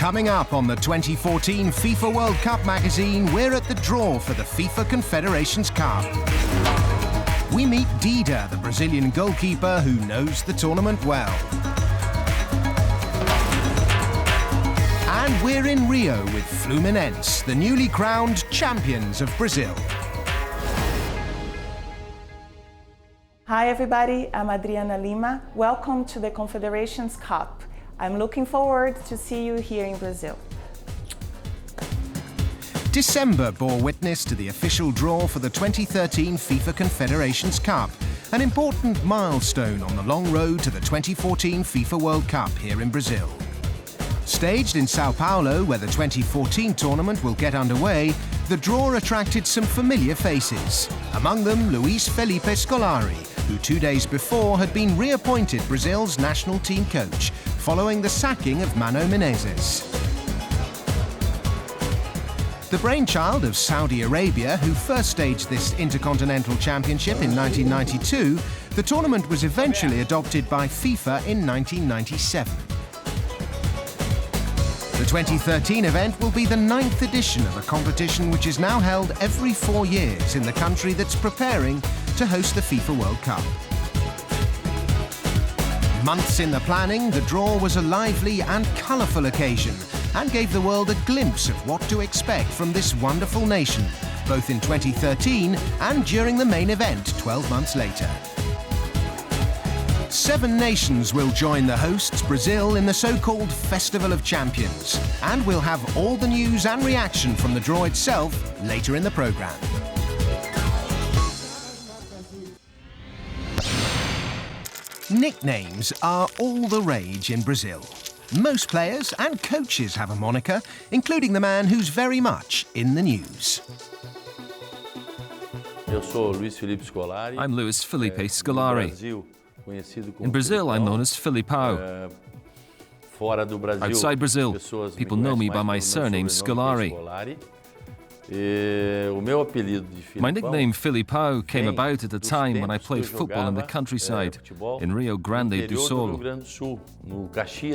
Coming up on the 2014 FIFA World Cup magazine, we're at the draw for the FIFA Confederations Cup. We meet Dida, the Brazilian goalkeeper who knows the tournament well. And we're in Rio with Fluminense, the newly crowned champions of Brazil. Hi everybody, I'm Adriana Lima. Welcome to the Confederations Cup. I'm looking forward to see you here in Brazil. December bore witness to the official draw for the 2013 FIFA Confederations Cup, an important milestone on the long road to the 2014 FIFA World Cup here in Brazil. Staged in Sao Paulo, where the 2014 tournament will get underway, the draw attracted some familiar faces, among them Luiz Felipe Scolari, who 2 days before had been reappointed Brazil's national team coach, following the sacking of Mano Menezes. The brainchild of Saudi Arabia, who first staged this Intercontinental Championship in 1992, the tournament was eventually adopted by FIFA in 1997. The 2013 event will be the 9th edition of a competition which is now held every 4 years in the country that's preparing to host the FIFA World Cup. Months in the planning, the draw was a lively and colourful occasion and gave the world a glimpse of what to expect from this wonderful nation, both in 2013 and during the main event 12 months later. 7 nations will join the hosts, Brazil, in the so-called Festival of Champions, and we'll have all the news and reaction from the draw itself later in the programme. Nicknames are all the rage in Brazil. Most players and coaches have a moniker, including the man who's very much in the news. I'm Luiz Felipe Scolari. In Brazil, I'm known as Filipão. Outside Brazil, people know me by my surname Scolari. My nickname Filipão came about at the time when I played football in the countryside, in Rio Grande do Sul,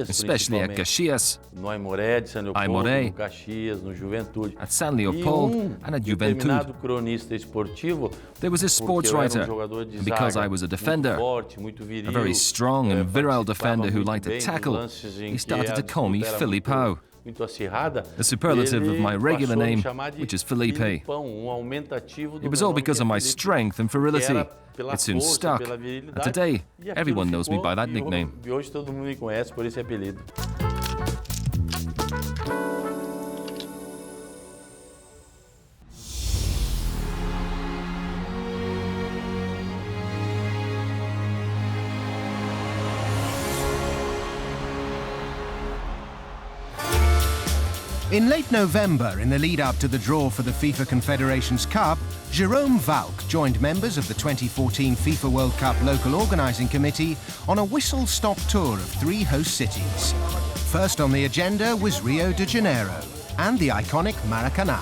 especially at Caxias, Aimoré, at São Leopoldo and at Juventude. There was a sports writer, and because I was a defender, a very strong and virile defender who liked to tackle, he started to call me Filipão, a superlative of my regular name, which is Felipe. It was all because of my strength and virility. It soon stuck, and today everyone knows me by that nickname. In late November, in the lead-up to the draw for the FIFA Confederations Cup, Jerome Valk joined members of the 2014 FIFA World Cup Local Organising Committee on a whistle-stop tour of 3 host cities. First on the agenda was Rio de Janeiro and the iconic Maracana.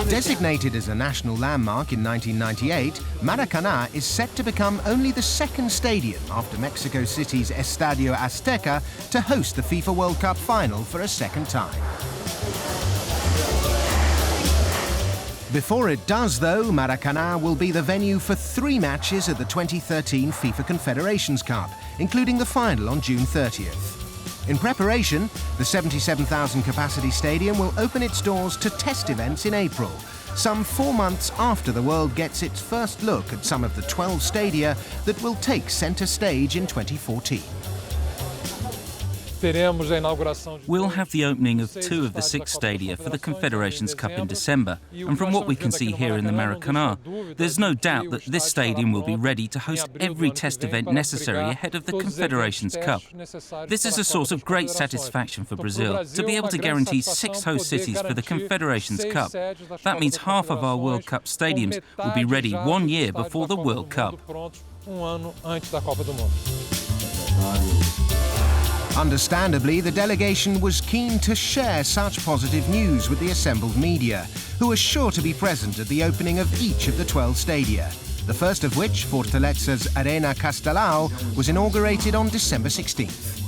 Designated as a national landmark in 1998, Maracana is set to become only the 2nd stadium after Mexico City's Estadio Azteca to host the FIFA World Cup final for a 2nd time. Before it does, though, Maracana will be the venue for 3 matches at the 2013 FIFA Confederations Cup, including the final on June 30th. In preparation, the 77,000 capacity stadium will open its doors to test events in April, some 4 months after the world gets its first look at some of the 12 stadia that will take centre stage in 2014. We'll have the opening of 2 of the 6 stadia for the Confederations Cup in December, and from what we can see here in the Maracana, there's no doubt that this stadium will be ready to host every test event necessary ahead of the Confederations Cup. This is a source of great satisfaction for Brazil, to be able to guarantee 6 host cities for the Confederations Cup. That means half of our World Cup stadiums will be ready 1 year before the World Cup. Understandably, the delegation was keen to share such positive news with the assembled media, who are sure to be present at the opening of each of the 12 stadia, the first of which, Fortaleza's Arena Castelao, was inaugurated on December 16th.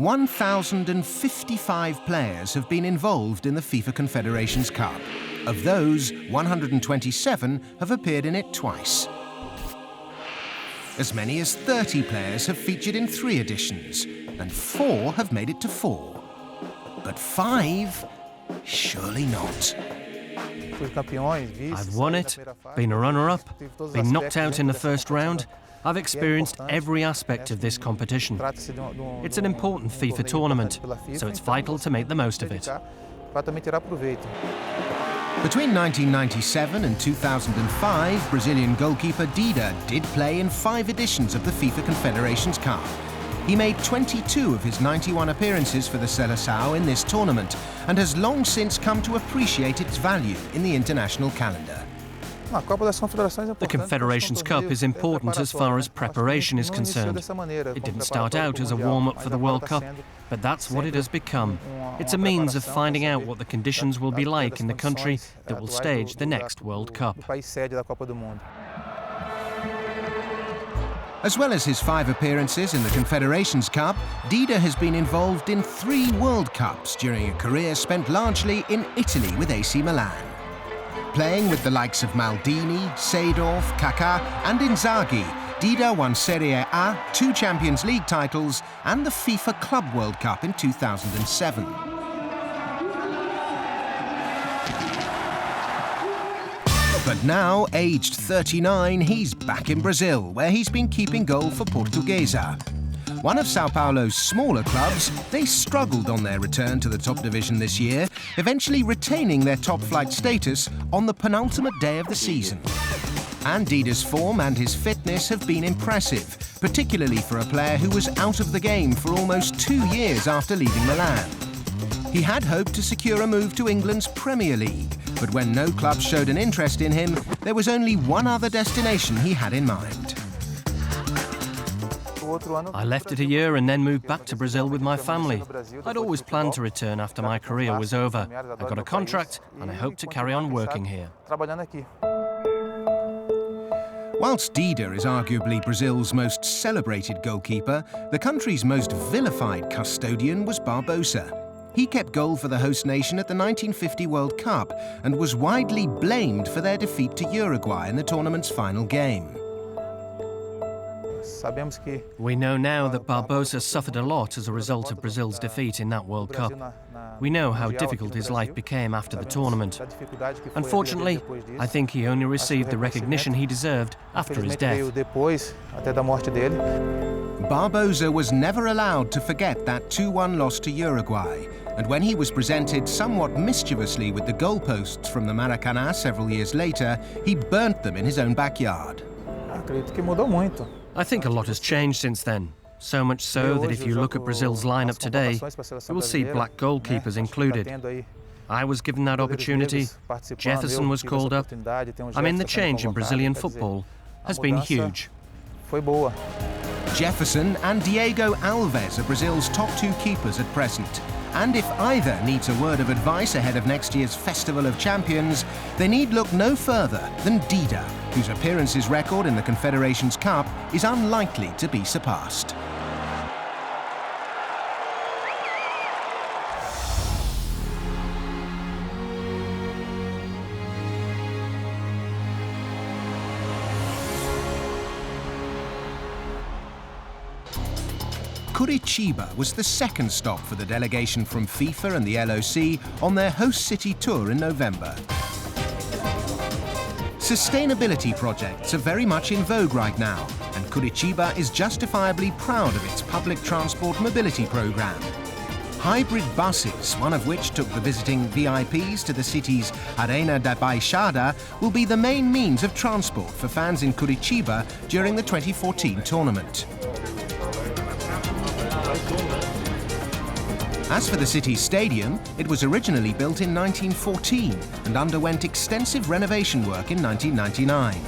1,055 players have been involved in the FIFA Confederations Cup. Of those, 127 have appeared in it twice. As many as 30 players have featured in 3 editions, and 4 have made it to 4. But 5? Surely not. I've won it, been a runner-up, been knocked out in the first round. I've experienced every aspect of this competition. It's an important FIFA tournament, so it's vital to make the most of it. Between 1997 and 2005, Brazilian goalkeeper Dida did play in 5 editions of the FIFA Confederations Cup. He made 22 of his 91 appearances for the Seleção in this tournament and has long since come to appreciate its value in the international calendar. The Confederations Cup is important as far as preparation is concerned. It didn't start out as a warm-up for the World Cup, but that's what it has become. It's a means of finding out what the conditions will be like in the country that will stage the next World Cup. As well as his 5 appearances in the Confederations Cup, Dida has been involved in 3 World Cups during a career spent largely in Italy with AC Milan. Playing with the likes of Maldini, Seedorf, Kaká and Inzaghi, Dida won Serie A, 2 Champions League titles and the FIFA Club World Cup in 2007. But now, aged 39, he's back in Brazil, where he's been keeping goal for Portuguesa. One of Sao Paulo's smaller clubs, they struggled on their return to the top division this year, eventually retaining their top-flight status on the penultimate day of the season. And Dida's form and his fitness have been impressive, particularly for a player who was out of the game for almost 2 years after leaving Milan. He had hoped to secure a move to England's Premier League, but when no club showed an interest in him, there was only one other destination he had in mind. I left it a year and then moved back to Brazil with my family. I'd always planned to return after my career was over. I got a contract and I hope to carry on working here. Whilst Dida is arguably Brazil's most celebrated goalkeeper, the country's most vilified custodian was Barbosa. He kept goal for the host nation at the 1950 World Cup and was widely blamed for their defeat to Uruguay in the tournament's final game. We know now that Barbosa suffered a lot as a result of Brazil's defeat in that World Cup. We know how difficult his life became after the tournament. Unfortunately, I think he only received the recognition he deserved after his death. Barbosa was never allowed to forget that 2-1 loss to Uruguay, and when he was presented somewhat mischievously with the goalposts from the Maracana several years later, he burnt them in his own backyard. I think a lot has changed since then. So much so that if you look at Brazil's lineup today, you will see black goalkeepers included. I was given that opportunity. Jefferson was called up. I mean, the change in Brazilian football has been huge. Jefferson and Diego Alves are Brazil's top 2 keepers at present. And if either needs a word of advice ahead of next year's Festival of Champions, they need look no further than Dida, whose appearances record in the Confederations Cup is unlikely to be surpassed. Curitiba was the second stop for the delegation from FIFA and the LOC on their host city tour in November. Sustainability projects are very much in vogue right now, and Curitiba is justifiably proud of its public transport mobility program. Hybrid buses, one of which took the visiting VIPs to the city's Arena da Baixada, will be the main means of transport for fans in Curitiba during the 2014 tournament. As for the city's stadium, it was originally built in 1914 and underwent extensive renovation work in 1999.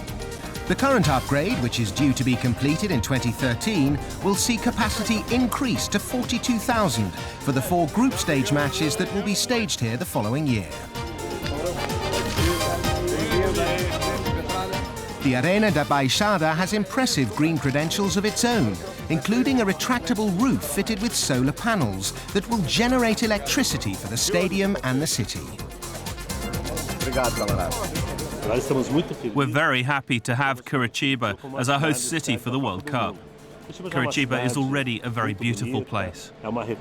The current upgrade, which is due to be completed in 2013, will see capacity increase to 42,000 for the 4 group stage matches that will be staged here the following year. The Arena da Baixada has impressive green credentials of its own, including a retractable roof fitted with solar panels that will generate electricity for the stadium and the city. We're very happy to have Curitiba as our host city for the World Cup. Curitiba is already a very beautiful place.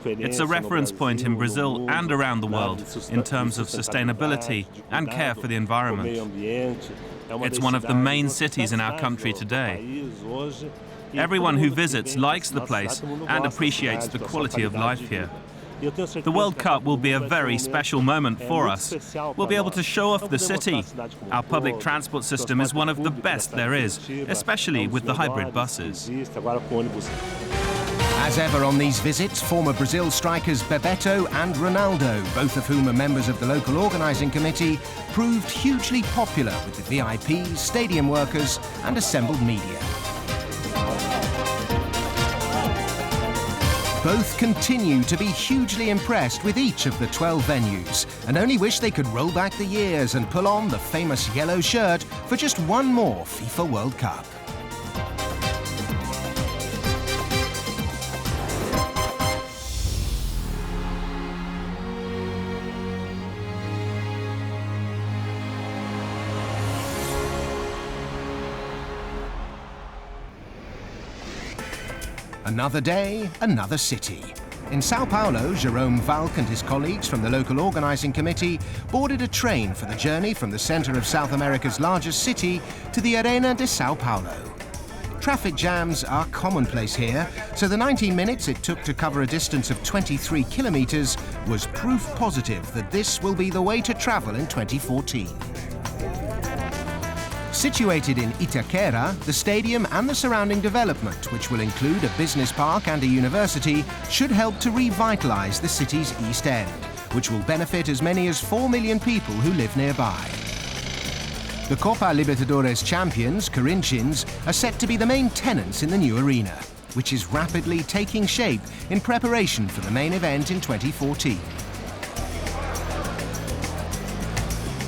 It's a reference point in Brazil and around the world in terms of sustainability and care for the environment. It's one of the main cities in our country today. Everyone who visits likes the place and appreciates the quality of life here. The World Cup will be a very special moment for us. We'll be able to show off the city. Our public transport system is one of the best there is, especially with the hybrid buses. As ever on these visits, former Brazil strikers Bebeto and Ronaldo, both of whom are members of the local organising committee, proved hugely popular with the VIPs, stadium workers and assembled media. Both continue to be hugely impressed with each of the 12 venues and only wish they could roll back the years and pull on the famous yellow shirt for just one more FIFA World Cup. Another day, another city. In Sao Paulo, Jerome Valk and his colleagues from the local organising committee boarded a train for the journey from the centre of South America's largest city to the Arena de Sao Paulo. Traffic jams are commonplace here, so the 19 minutes it took to cover a distance of 23 kilometres was proof positive that this will be the way to travel in 2014. Situated in Itaquera, the stadium and the surrounding development, which will include a business park and a university, should help to revitalise the city's East End, which will benefit as many as 4 million people who live nearby. The Copa Libertadores champions, Corinthians, are set to be the main tenants in the new arena, which is rapidly taking shape in preparation for the main event in 2014.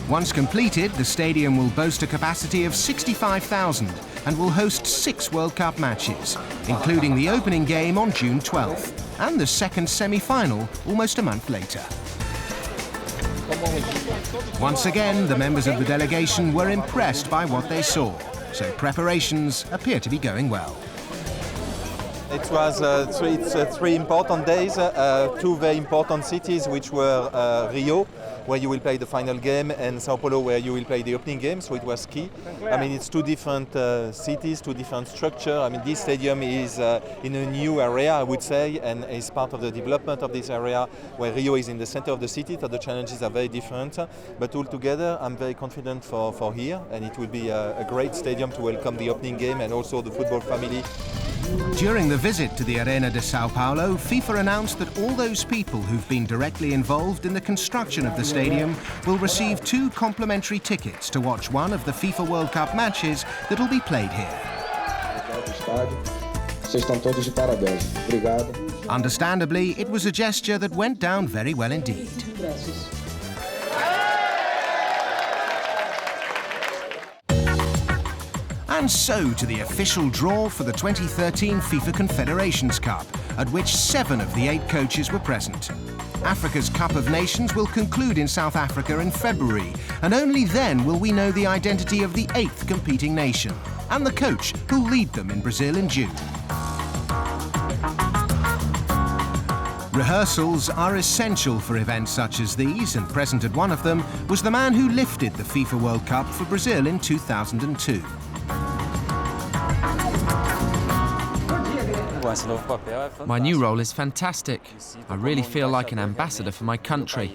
Once completed, the stadium will boast a capacity of 65,000 and will host 6 World Cup matches, including the opening game on June 12th and the second semi-final almost a month later. Once again, the members of the delegation were impressed by what they saw, so preparations appear to be going well. It was three important days, 2 very important cities, which were Rio, where you will play the final game, and Sao Paulo, where you will play the opening game, so it was key. I mean, it's 2 different cities, 2 different structures. I mean, this stadium is in a new area, I would say, and is part of the development of this area, where Rio is in the center of the city, so the challenges are very different. But altogether, I'm very confident for here, and it will be a great stadium to welcome the opening game and also the football family. During the visit to the Arena de Sao Paulo, FIFA announced that all those people who've been directly involved in the construction of the stadium will receive 2 complimentary tickets to watch one of the FIFA World Cup matches that will be played here. Understandably, it was a gesture that went down very well indeed. And so to the official draw for the 2013 FIFA Confederations Cup, at which 7 of the 8 coaches were present. Africa's Cup of Nations will conclude in South Africa in February, and only then will we know the identity of the 8th competing nation, and the coach who'll lead them in Brazil in June. Rehearsals are essential for events such as these, and present at one of them was the man who lifted the FIFA World Cup for Brazil in 2002. My new role is fantastic. I really feel like an ambassador for my country.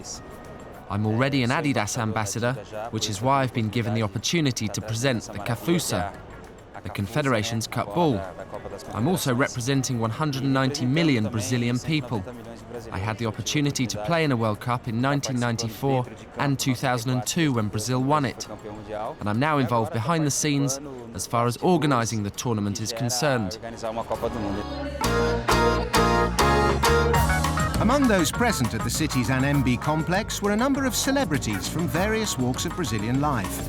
I'm already an Adidas ambassador, which is why I've been given the opportunity to present the Cafusa, the Confederations Cup ball. I'm also representing 190 million Brazilian people. I had the opportunity to play in a World Cup in 1994 and 2002 when Brazil won it. And I'm now involved behind the scenes as far as organising the tournament is concerned. Among those present at the city's Anhembi complex were a number of celebrities from various walks of Brazilian life.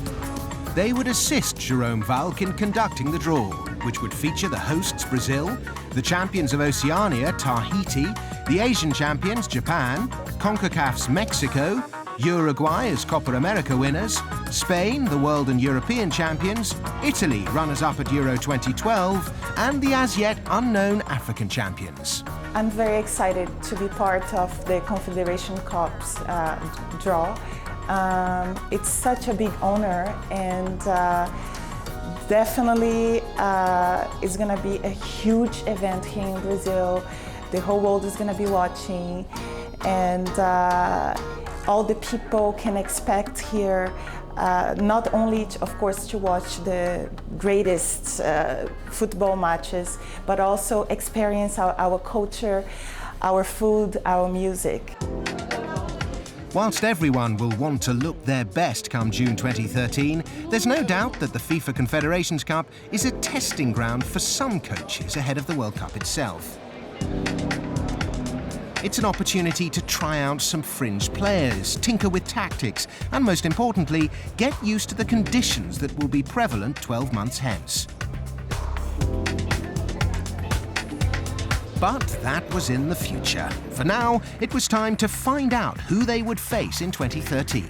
They would assist Jerome Valk in conducting the draw, which would feature the hosts Brazil, the champions of Oceania, Tahiti, the Asian champions, Japan, CONCACAF's Mexico, Uruguay as Copa America winners, Spain, the world and European champions, Italy, runners-up at Euro 2012, and the as-yet unknown African champions. I'm very excited to be part of the Confederation Cup's draw. It's such a big honor, and definitely it's going to be a huge event here in Brazil. The whole world is going to be watching, and all the people can expect here not only, of course, to watch the greatest football matches, but also experience our culture, our food, our music. Whilst everyone will want to look their best come June 2013, there's no doubt that the FIFA Confederations Cup is a testing ground for some coaches ahead of the World Cup itself. It's an opportunity to try out some fringe players, tinker with tactics, and most importantly, get used to the conditions that will be prevalent 12 months hence. But that was in the future. For now, it was time to find out who they would face in 2013.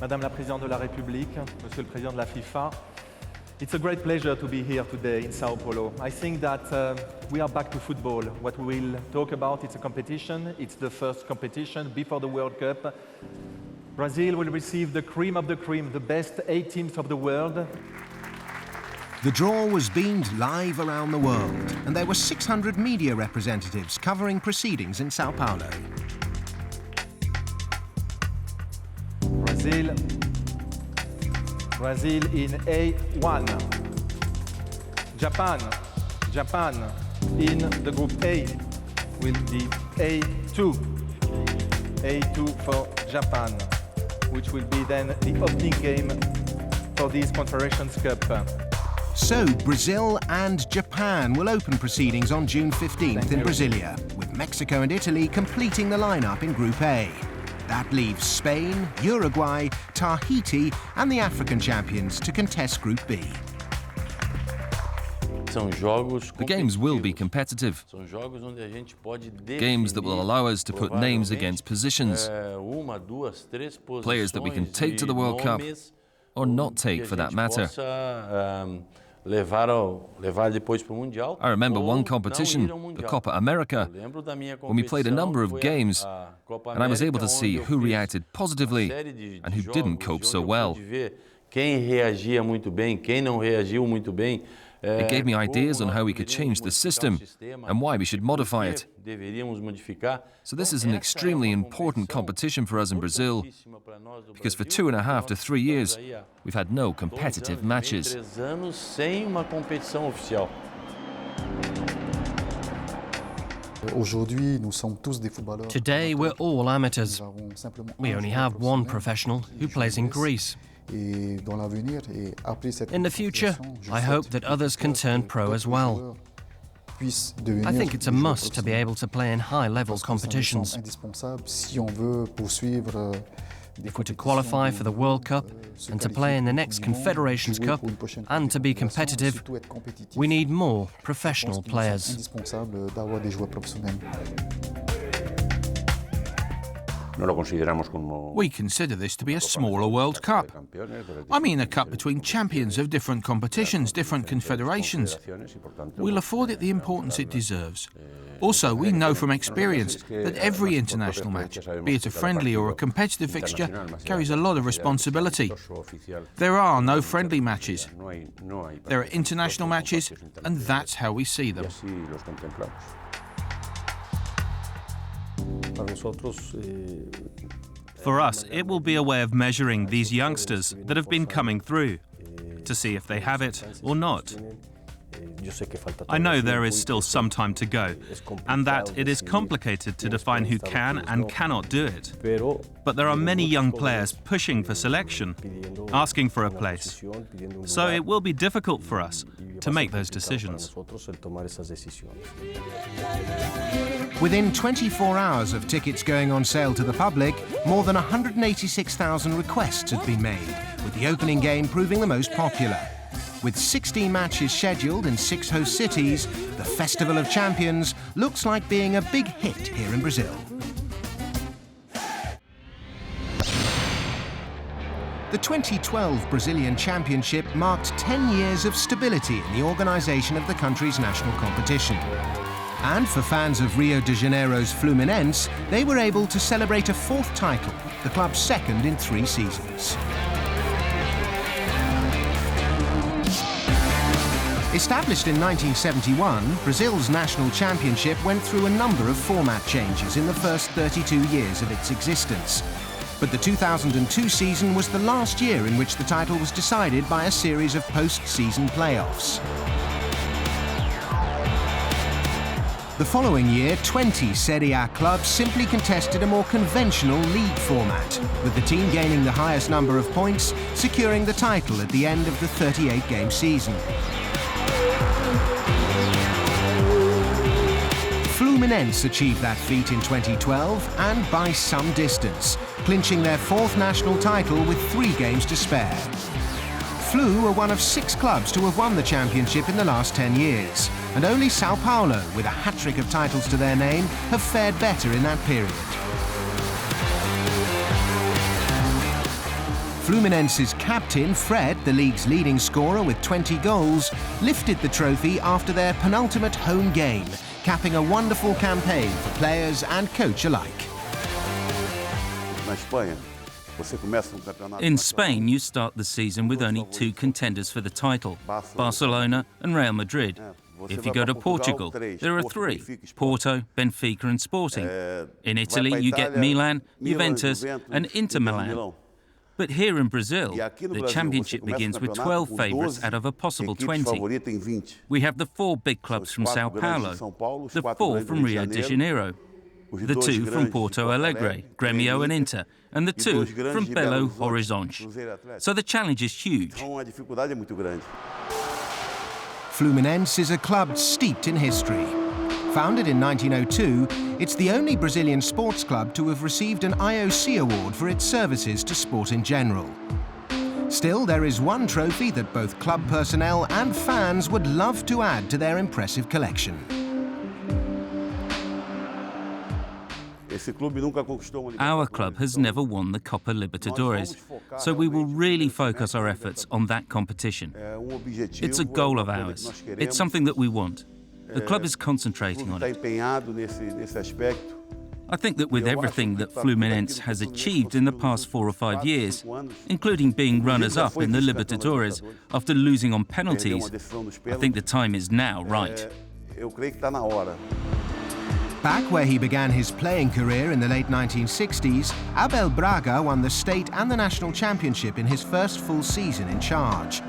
Madame la Présidente de la République, Monsieur le Président de la FIFA, it's a great pleasure to be here today in Sao Paulo. I think that we are back to football. What we will talk about, it's a competition. It's the first competition before the World Cup. Brazil will receive the cream of the cream, the best 8 teams of the world. The draw was beamed live around the world, and there were 600 media representatives covering proceedings in Sao Paulo. Brazil in A1. Japan in the group A will be A2. A2 for Japan, which will be then the opening game for this Confederations Cup. So Brazil and Japan will open proceedings on June 15th in Brasilia, with Mexico and Italy completing the lineup in Group A. That leaves Spain, Uruguay, Tahiti and the African champions to contest Group B. The games will be competitive. Games that will allow us to put names against positions. Players that we can take to the World Cup, or not take for that matter. I remember one competition, the Copa America, when we played a number of games, and I was able to see who reacted positively and who didn't cope so well. It gave me ideas on how we could change the system and why we should modify it. So this is an extremely important competition for us in Brazil, because for 2.5 to 3 years, we've had no competitive matches. Today, we're all amateurs. We only have one professional who plays in Greece. In the future, I hope that others can turn pro as well. I think it's a must to be able to play in high-level competitions. If we're to qualify for the World Cup and to play in the next Confederations Cup and to be competitive, we need more professional players. We consider this to be a smaller World Cup. I mean a cup between champions of different competitions, different confederations. We'll afford it the importance it deserves. Also, we know from experience that every international match, be it a friendly or a competitive fixture, carries a lot of responsibility. There are no friendly matches. There are international matches, and that's how we see them. For us, it will be a way of measuring these youngsters that have been coming through, to see if they have it or not. I know there is still some time to go, and that it is complicated to define who can and cannot do it. But there are many young players pushing for selection, asking for a place. So it will be difficult for us to make those decisions. Within 24 hours of tickets going on sale to the public, more than 186,000 requests had been made, with the opening game proving the most popular. With 16 matches scheduled in 6 host cities, the Festival of Champions looks like being a big hit here in Brazil. The 2012 Brazilian Championship marked 10 years of stability in the organisation of the country's national competition. And for fans of Rio de Janeiro's Fluminense, they were able to celebrate a 4th title, the club's 2nd in 3 seasons. Established in 1971, Brazil's national championship went through a number of format changes in the first 32 years of its existence. But the 2002 season was the last year in which the title was decided by a series of post-season playoffs. The following year, 20 Serie A clubs simply contested a more conventional league format, with the team gaining the highest number of points, securing the title at the end of the 38-game season. Fluminense achieved that feat in 2012, and by some distance, clinching their 4th national title with 3 games to spare. Flu are one of 6 clubs to have won the championship in the last 10 years, and only Sao Paulo, with a hat-trick of titles to their name, have fared better in that period. Fluminense's captain, Fred, the league's leading scorer with 20 goals, lifted the trophy after their penultimate home game, capping a wonderful campaign for players and coach alike. In Spain, you start the season with only 2 contenders for the title, Barcelona and Real Madrid. If you go to Portugal, there are 3, Porto, Benfica and Sporting. In Italy, you get Milan, Juventus and Inter Milan. But here in Brazil, the championship begins with 12 favourites out of a possible 20. We have the 4 big clubs from Sao Paulo, the 4 from Rio de Janeiro, the 2 from Porto Alegre, Grêmio and Inter, and the 2 from Belo Horizonte. So the challenge is huge. Fluminense is a club steeped in history. Founded in 1902, it's the only Brazilian sports club to have received an IOC award for its services to sport in general. Still, there is one trophy that both club personnel and fans would love to add to their impressive collection. Our club has never won the Copa Libertadores, so we will really focus our efforts on that competition. It's a goal of ours. It's something that we want. The club is concentrating on it. I think that with everything that Fluminense has achieved in the past 4 or 5 years, including being runners-up in the Libertadores after losing on penalties, I think the time is now right. Back where he began his playing career in the late 1960s, Abel Braga won the state and the national championship in his first full season in charge.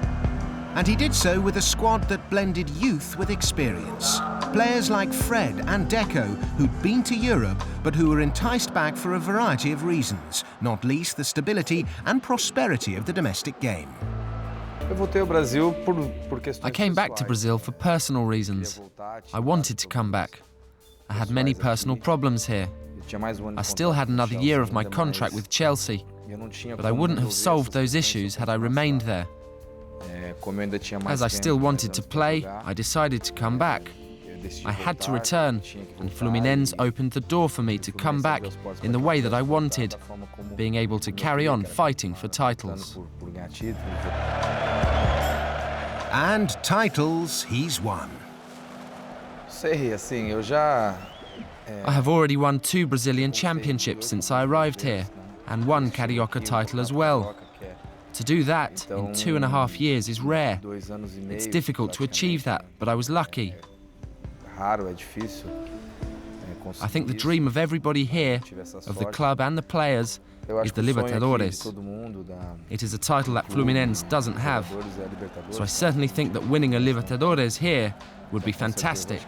And he did so with a squad that blended youth with experience. Players like Fred and Deco, who'd been to Europe, but who were enticed back for a variety of reasons, not least the stability and prosperity of the domestic game. I came back to Brazil for personal reasons. I wanted to come back. I had many personal problems here. I still had another year of my contract with Chelsea, but I wouldn't have solved those issues had I remained there. As I still wanted to play, I decided to come back. I had to return, and Fluminense opened the door for me to come back in the way that I wanted, being able to carry on fighting for titles. And titles he's won. I have already won 2 Brazilian championships since I arrived here, and 1 Carioca title as well. To do that in 2.5 years is rare. It's difficult to achieve that, but I was lucky. I think the dream of everybody here, of the club and the players, is the Libertadores. It is a title that Fluminense doesn't have, so I certainly think that winning a Libertadores here would be fantastic.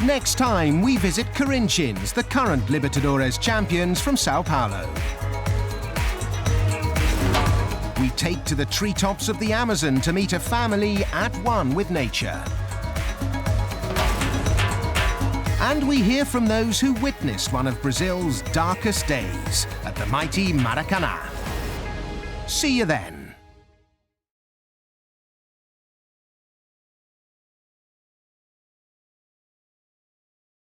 Next time we visit Corinthians, the current Libertadores champions from Sao Paulo. We take to the treetops of the Amazon to meet a family at one with nature. And we hear from those who witnessed one of Brazil's darkest days at the mighty Maracana. See you then.